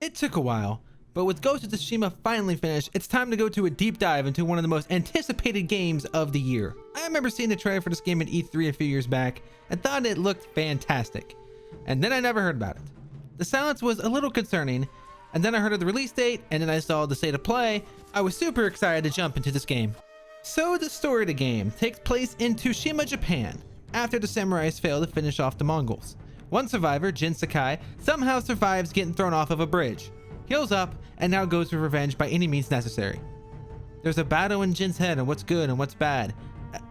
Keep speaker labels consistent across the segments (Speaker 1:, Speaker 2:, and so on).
Speaker 1: It took a while, but with Ghost of Tsushima finally finished, it's time to go to a deep dive into one of the most anticipated games of the year. I remember seeing the trailer for this game at E3 a few years back and thought it looked fantastic. And then I never heard about it. The silence was a little concerning, and then I heard of the release date, and then I saw the state of play. I was super excited to jump into this game. So the story of the game takes place in Tsushima, Japan, after the samurais fail to finish off the Mongols. One survivor, Jin Sakai, somehow survives getting thrown off of a bridge, heals up, and now goes for revenge by any means necessary. There's a battle in Jin's head on what's good and what's bad,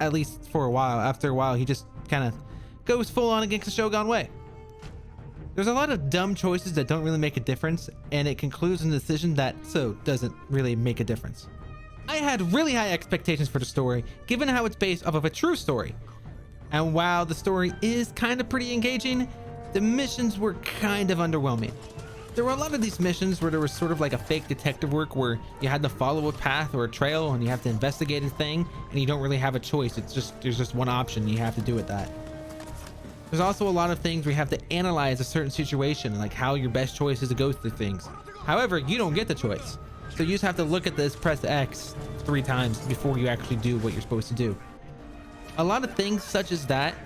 Speaker 1: at least for a while. After a while, he just kind of goes full on against the Shogun way. There's a lot of dumb choices that don't really make a difference, and it concludes in a decision that doesn't really make a difference. I had really high expectations for the story, given how it's based off of a true story. And while the story is kind of pretty engaging, the missions were kind of underwhelming. There were a lot of these missions where there was sort of like a fake detective work where you had to follow a path or a trail and you have to investigate a thing and you don't really have a choice. There's just one option. You have to do it that. There's also a lot of things where you have to analyze a certain situation, like how your best choice is to go through things. However, you don't get the choice. So you just have to look at this, press X 3 times before you actually do what you're supposed to do. A lot of things such as that,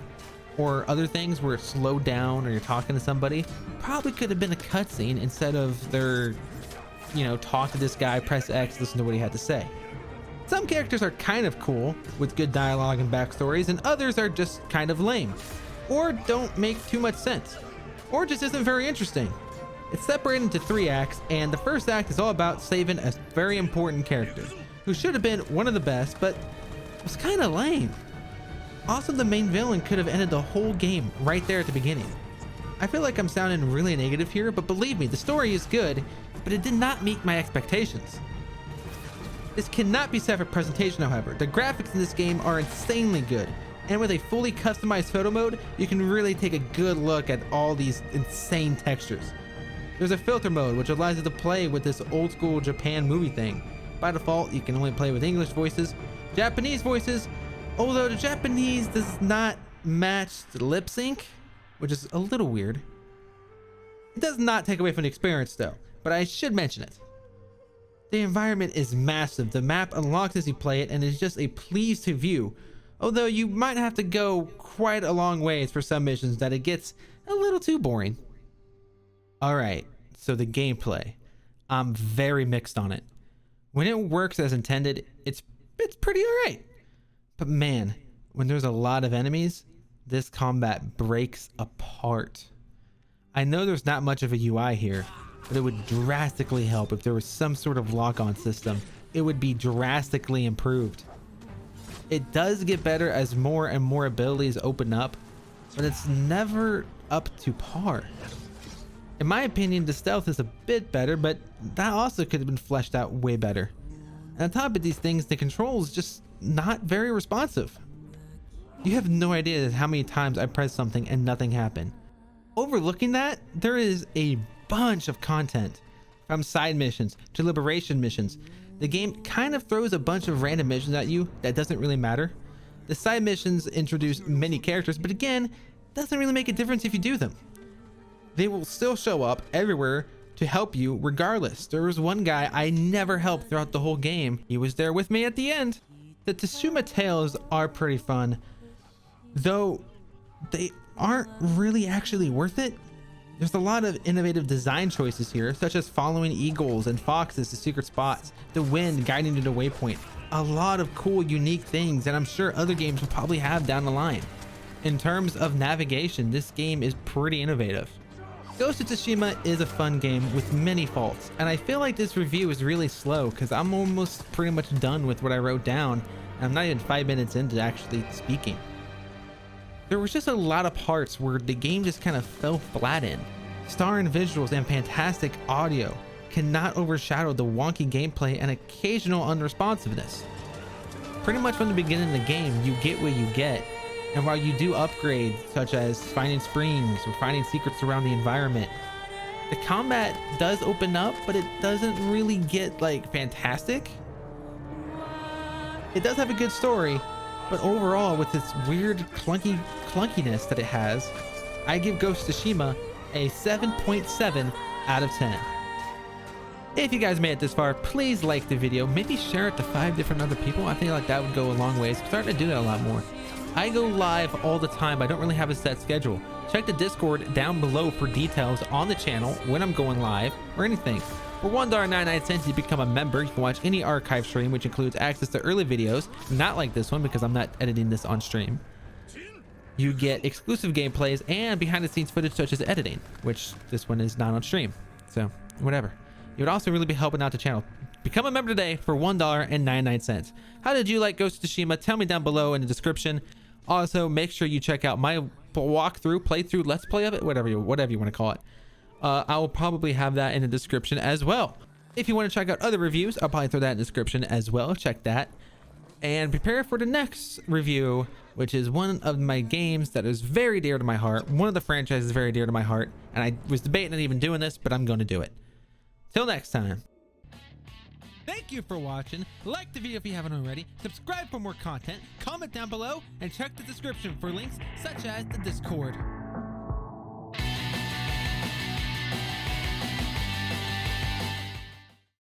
Speaker 1: or other things where it's slowed down or you're talking to somebody, probably could have been a cutscene instead of their, talk to this guy, press X, listen to what he had to say. Some characters are kind of cool with good dialogue and backstories, and others are just kind of lame, or don't make too much sense, or just isn't very interesting. It's separated into 3 acts, and the first act is all about saving a very important character who should have been one of the best, but was kind of lame. Also, the main villain could have ended the whole game right there at the beginning. I feel like I'm sounding really negative here, but believe me, the story is good, but it did not meet my expectations. This cannot be said for presentation, however. The graphics in this game are insanely good, and with a fully customized photo mode, you can really take a good look at all these insane textures. There's a filter mode which allows you to play with this old school Japan movie thing. By default, you can only play with English voices, Japanese voices, although the Japanese does not match the lip sync, which is a little weird. It does not take away from the experience though, but I should mention it. The environment is massive. The map unlocks as you play it and is just a please to view, although you might have to go quite a long ways for some missions that it gets a little too boring. Alright, so the gameplay. I'm very mixed on it. When it works as intended, it's pretty alright. But man, when there's a lot of enemies, this combat breaks apart. I know there's not much of a UI here, but it would drastically help if there was some sort of lock-on system. It would be drastically improved. It does get better as more and more abilities open up, but it's never up to par. In my opinion, the stealth is a bit better, but that also could have been fleshed out way better. And on top of these things, the controls just not very responsive. You have no idea how many times I pressed something and nothing happened. Overlooking that, there is a bunch of content, from side missions to liberation missions. The game kind of throws a bunch of random missions at you that doesn't really matter. The side missions introduce many characters, but again, doesn't really make a difference if you do them. They will still show up everywhere to help you regardless. There was one guy I never helped throughout the whole game. He was there with me at the end. The Tsushima tales are pretty fun, though they aren't really actually worth it. There's a lot of innovative design choices here, such as following eagles and foxes to secret spots, the wind guiding you to waypoint. A lot of cool, unique things that I'm sure other games will probably have down the line. In terms of navigation, this game is pretty innovative. Ghost of Tsushima is a fun game with many faults, and I feel like this review is really slow because I'm almost pretty much done with what I wrote down, and I'm not even 5 minutes into actually speaking. There was just a lot of parts where the game just kind of fell flat in. Starring visuals and fantastic audio cannot overshadow the wonky gameplay and occasional unresponsiveness. Pretty much from the beginning of the game, you get what you get, and while you do upgrades such as finding springs or finding secrets around the environment, the combat does open up, but it doesn't really get like fantastic. It does have a good story, but overall with its weird clunkiness that it has, I give Ghost of Tsushima a 7.7 out of 10. If you guys made it this far, please like the video, maybe share it to 5 different other people. I think like that would go a long ways. I'm starting to do that a lot more. I go live all the time, but I don't really have a set schedule. Check the Discord down below for details on the channel, when I'm going live, or anything. For $1.99, you become a member. You can watch any archive stream, which includes access to early videos, not like this one because I'm not editing this on stream. You get exclusive gameplays and behind the scenes footage such as editing, which this one is not on stream. So whatever. You would also really be helping out the channel. Become a member today for $1.99. How did you like Ghost of Tsushima? Tell me down below in the description. Also, make sure you check out my walkthrough, playthrough, let's play of it, whatever you want to call it. I will probably have that in the description as well. If you want to check out other reviews, I'll probably throw that in the description as well. Check that. And prepare for the next review, which is one of my games that is very dear to my heart. One of the franchises very dear to my heart. And I was debating on even doing this, but I'm going to do it. Till next time. Thank you for watching. Like the video if you haven't already. Subscribe for more content. Comment down below and check the description for links such as the Discord.